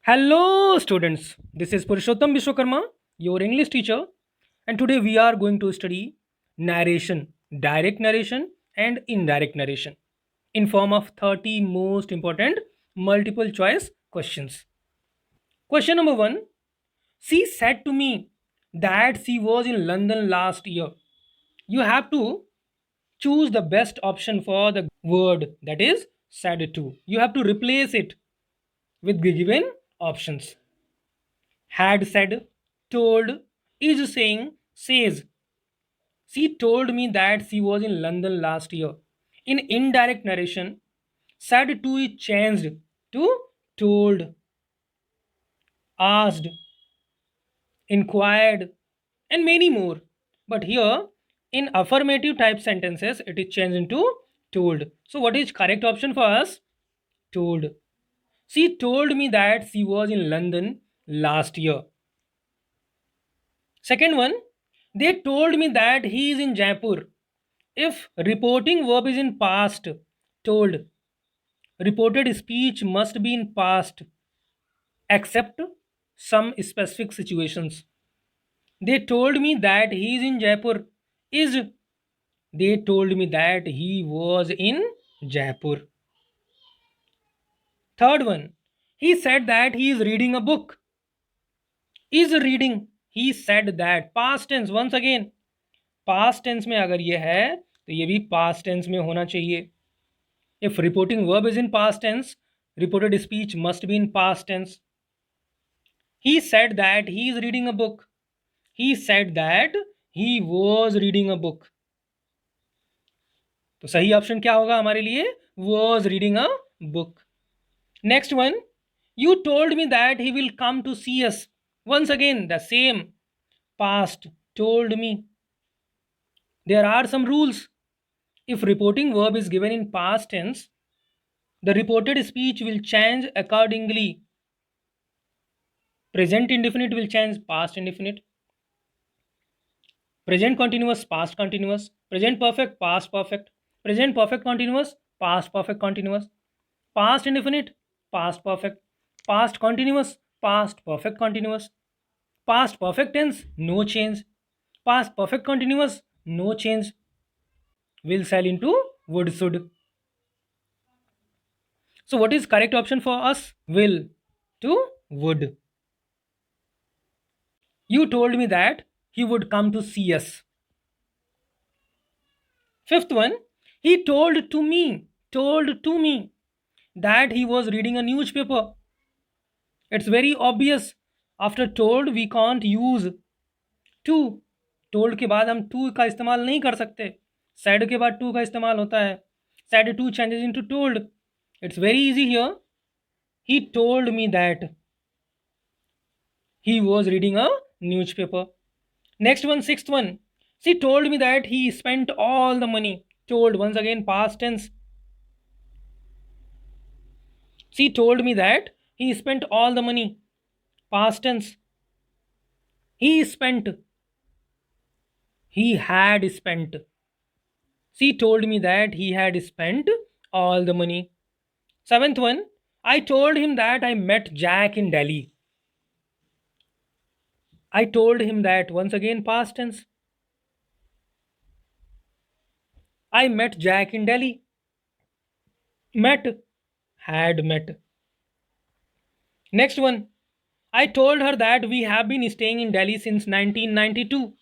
Hello, students. This is Purushottam Vishwakarma, your English teacher, and today we are going to study narration, direct narration, and indirect narration in form of 30 most important multiple choice questions. Question number 1. She said to me that she was in London last year. You have to choose the best option for the word that is said to. You have to replace it with the given options. Had said, told, is saying, says. She told me that she was in London last year. In indirect narration, said to is changed to told, asked, inquired, and many more. But here, in affirmative type sentences, it is changed into told. So, what is correct option for us? Told. She told me that she was in London last year. Second one, they told me that he is in Jaipur. If reporting verb is in past, told, reported speech must be in past, except some specific situations. They told me that he is in Jaipur. Is they told me that he was in Jaipur. Third one, he said that he is reading a book. Is reading. He said that. Past tense once again. Past tense में अगर ये है तो ये भी past tense में होना चाहिए. If reporting verb is in past tense, reported speech must be in past tense. He said that he is reading a book. He said that he was reading a book. तो सही option क्या होगा हमारे लिए? Was reading a book. Next one, you told me that he will come to see us. once again the same past, told me. There are some rules. If reporting verb is given in past tense, the reported speech will change accordingly. Present indefinite will change past indefinite. Present continuous, past continuous. Present perfect, past perfect. Present perfect continuous, past perfect continuous. Past indefinite, past perfect. Past continuous, past perfect continuous. Past perfect tense, no change. Past perfect continuous, no change. Will sell into would should. So what is correct option for us? Will to would. You told me that he would come to see us. Fifth one, he told to me that he was reading a newspaper. It's very obvious. After told we can't use to. told के बाद हम to का इस्तेमाल नहीं कर सकते. said के बाद to का इस्तेमाल होता है. said to changes into told. It's very easy here. He told me that he was reading a newspaper. Next one, sixth one. She told me that he spent all the money. Told, once again, past tense. She told me that he spent all the money. Past tense. He spent. He had spent. She told me that he had spent all the money. Seventh one. I told him that I met Jack in Delhi. I told him that, once again, past tense. I met Jack in Delhi. Met. Had met. Next one. I told her that we have been staying in Delhi since 1992.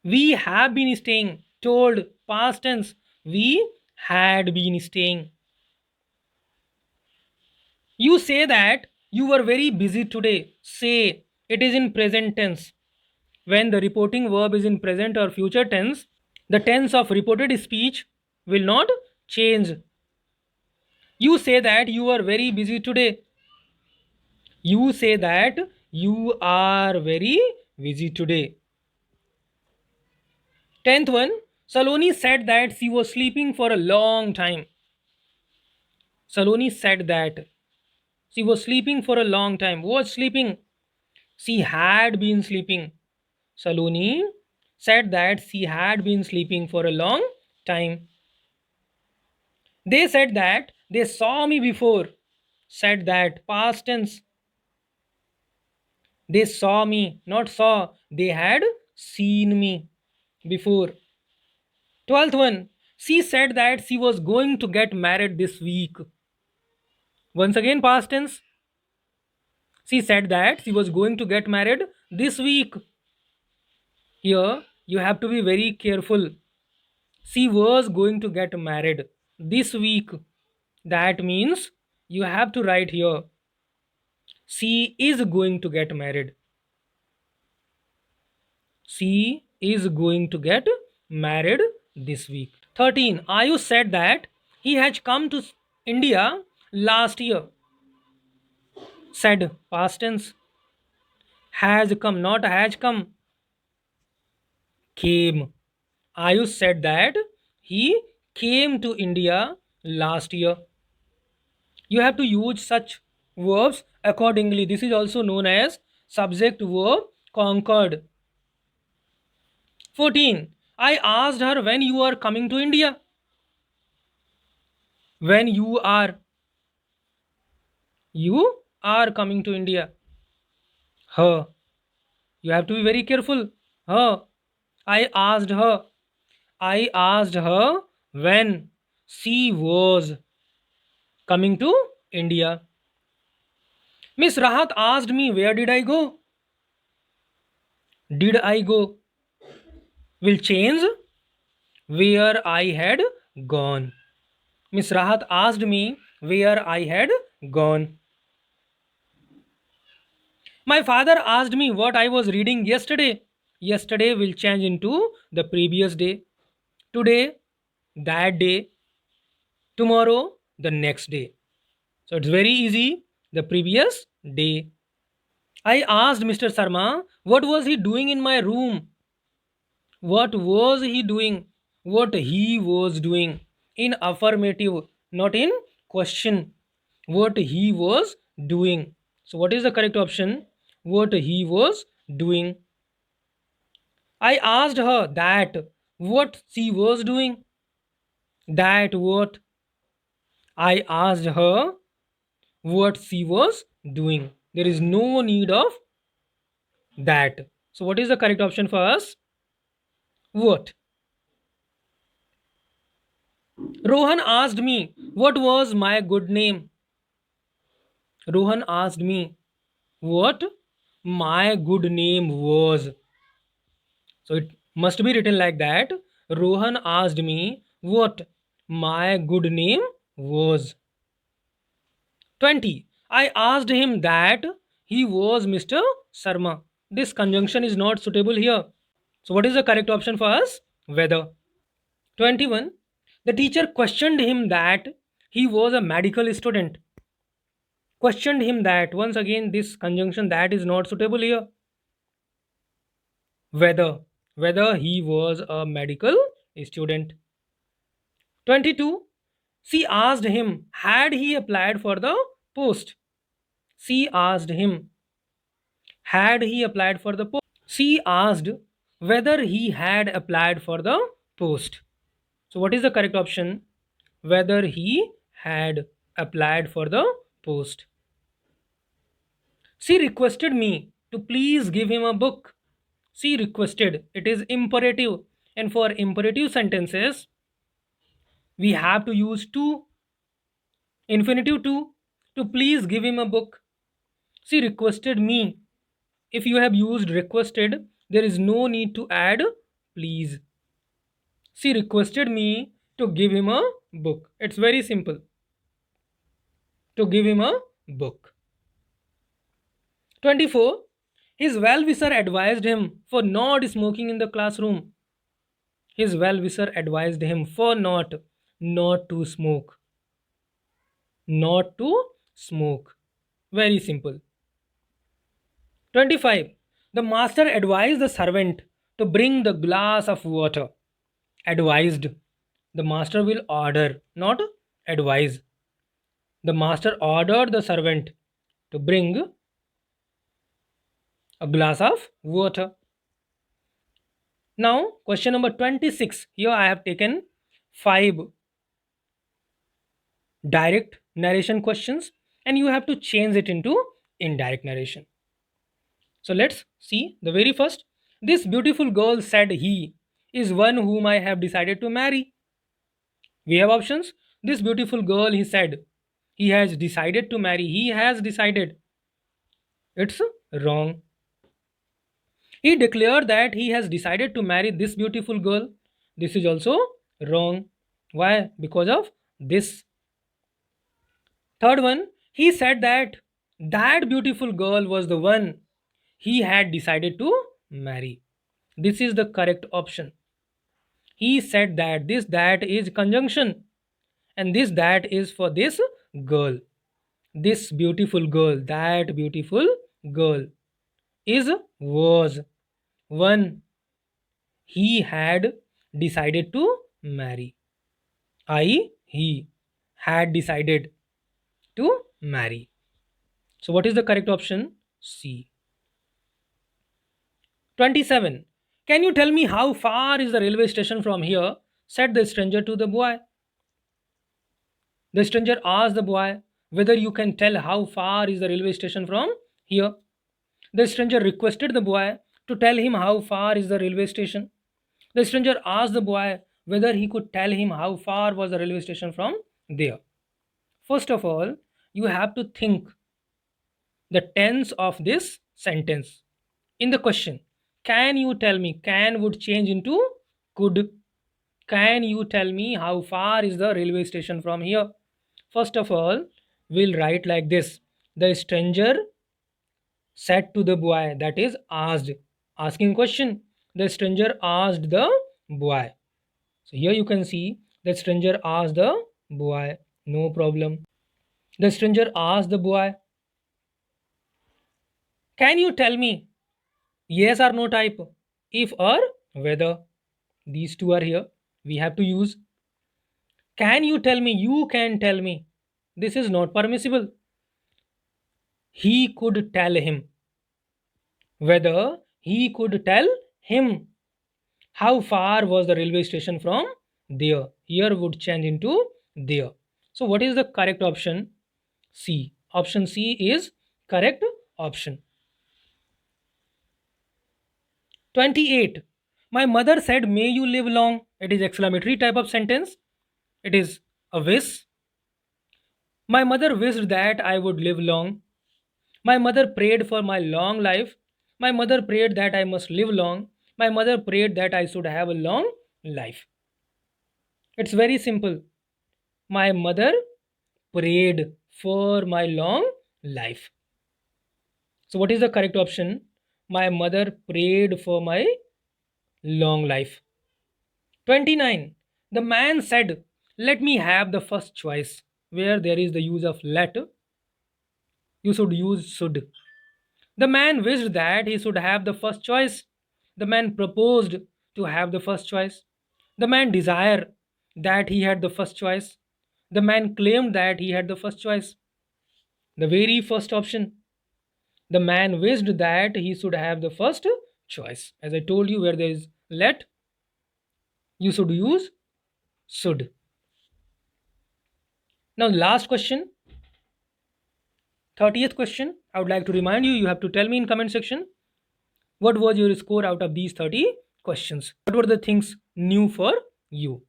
We have been staying. Told, past tense. We had been staying. You say that you were very busy today. Say, it is in present tense. When the reporting verb is in present or future tense, the tense of reported speech will not change. You say that you are very busy today. You say that you are very busy today. 10th one, Saloni said that she was sleeping for a long time. Saloni said that she was sleeping for a long time. Was sleeping. She had been sleeping. Saloni said that she had been sleeping for a long time. They said that they saw me before. said that. Past tense. They saw me, not saw. They had seen me before. 12th one. She said that she was going to get married this week. Once again, past tense. She said that she was going to get married this week. Here, you have to be very careful. She was going to get married this week. That means you have to write here. She is going to get married. She is going to get married this week. 13. Ayush said that he has come to India last year. Said, past tense. Has come, not has come. Came. Ayush said that he came to India last year. You have to use such verbs accordingly. This is also known as subject verb concord. 14. I asked her when you are coming to India. When you are coming to India. Her. You have to be very careful. Her. I asked her. I asked her when she was coming to India. Miss Rahat asked me where did I go? Did I go will change where I had gone. Miss Rahat asked me where I had gone. My father asked me what I was reading yesterday. Yesterday will change into the previous day. Today, that day. Tomorrow, the next day. So it's very easy. The previous day. I asked Mr. Sarma what was he doing in my room. What was he doing? What he was doing. In affirmative, not in question. What he was doing. So, what is the correct option? What he was doing. I asked her that what she was doing. That what? I asked her what she was doing. There is no need of that. So, what is the correct option for us? What? Rohan asked me what was my good name. Rohan asked me what my good name was. So it must be written like that. Rohan asked me what my good name was. 20. I asked him that he was Mr. Sarma. This conjunction is not suitable here. So what is the correct option for us? Whether. 21. The teacher questioned him that he was a medical student. Questioned him that. Once again, this conjunction that is not suitable here. Whether he was a medical student. 22. She asked him had he applied for the post. She asked him had he applied for the post. She asked whether he had applied for the post. So what is the correct option? Whether he had applied for the post. She requested me to please give him a book. She requested. It is imperative. And for imperative sentences, we have to use to, infinitive to please give him a book. She requested me. If you have used requested, there is no need to add please. She requested me to give him a book. It's very simple. To give him a book. 24. His well-wisher advised him for not smoking in the classroom. His well-wisher advised him for not to smoke. Not to smoke. Very simple. 25. The master advised the servant to bring the glass of water. Advised. The master will order, not advise. The master ordered the servant to bring a glass of water. Now, question number 26. Here I have taken 5 direct narration questions and you have to change it into indirect narration. So let's see the very first. This beautiful girl said he is one whom I have decided to marry. We have options. This beautiful girl, he said, he has decided to marry. He has decided. It's wrong. He declared that he has decided to marry this beautiful girl. This is also wrong. Why? Because of this. Third one, he said that that beautiful girl was the one he had decided to marry. This is the correct option. He said that this that is conjunction, and this that is for this girl. This beautiful girl, that beautiful girl is was one he had decided to marry. He had decided to marry. So, what is the correct option? C. 27. Can you tell me how far is the railway station from here? Said the stranger to the boy. The stranger asked the boy whether you can tell how far is the railway station from here. The stranger requested the boy to tell him how far is the railway station. The stranger asked the boy whether he could tell him how far was the railway station from there. First of all, you have to think the tense of this sentence. In the question, can you tell me? Can would change into could. Can you tell me how far is the railway station from here? First of all, we'll write like this. The stranger said to the boy, that is asked. Asking question. The stranger asked the boy. So here you can see the stranger asked the boy. No problem. The stranger asked the boy, can you tell me yes or no type? If or whether. These two are here. We have to use. Can you tell me? You can tell me. This is not permissible. He could tell him. Whether he could tell him. How far was the railway station from there? Here would change into there. So what is the correct option? C. Option C is correct option. 28. My mother said, may you live long. It is exclamatory type of sentence. It is a wish. My mother wished that I would live long. My mother prayed for my long life. My mother prayed that I must live long. My mother prayed that I should have a long life. It's very simple. My mother prayed for my long life. So, what is the correct option? My mother prayed for my long life. 29. The man said, let me have the first choice. Where there is the use of let, you should use should. The man wished that he should have the first choice. The man proposed to have the first choice. The man desired that he had the first choice. The man claimed that he had the first choice. The very first option. The man wished that he should have the first choice. As I told you, where there is let, you should use should. Now, last question, 30th question. I would like to remind you, you have to tell me in comment section what was your score out of these 30 questions. What were the things new for you?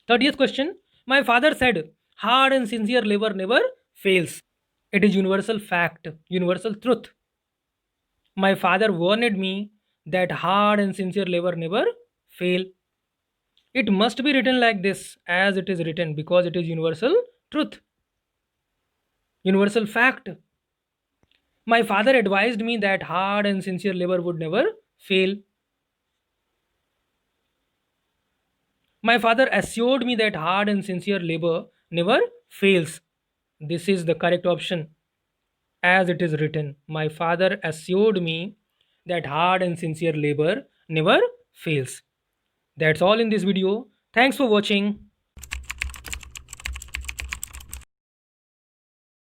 30th question. My father said, hard and sincere labor never fails. It is universal fact, universal truth. My father warned me that hard and sincere labor never fail. It must be written like this as it is written because it is universal truth, universal fact. My father advised me that hard and sincere labor would never fail. My father assured me that hard and sincere labor never fails. This is the correct option as it is written. My father assured me that hard and sincere labor never fails. That's all in this video. Thanks for watching.